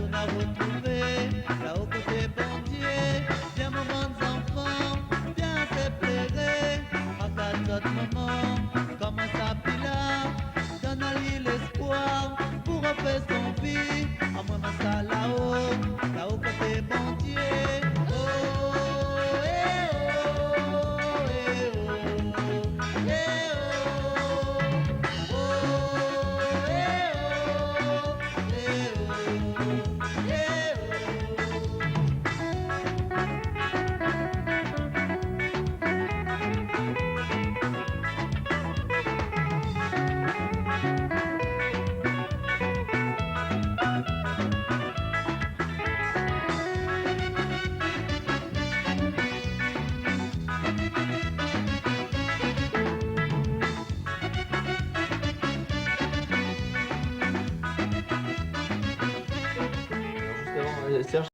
retourne à retrouver, là au côté bon Dieu. Viens mon bons enfants, viens te plairer, partage notre moment, commence à pilar, donne à lui l'espoir, pour refaire son vie, à moi ma salle là au côté bon Dieu. Oh, eh, oh, eh, oh, eh, oh, oh, eh, oh, eh, Alors justement, Serge,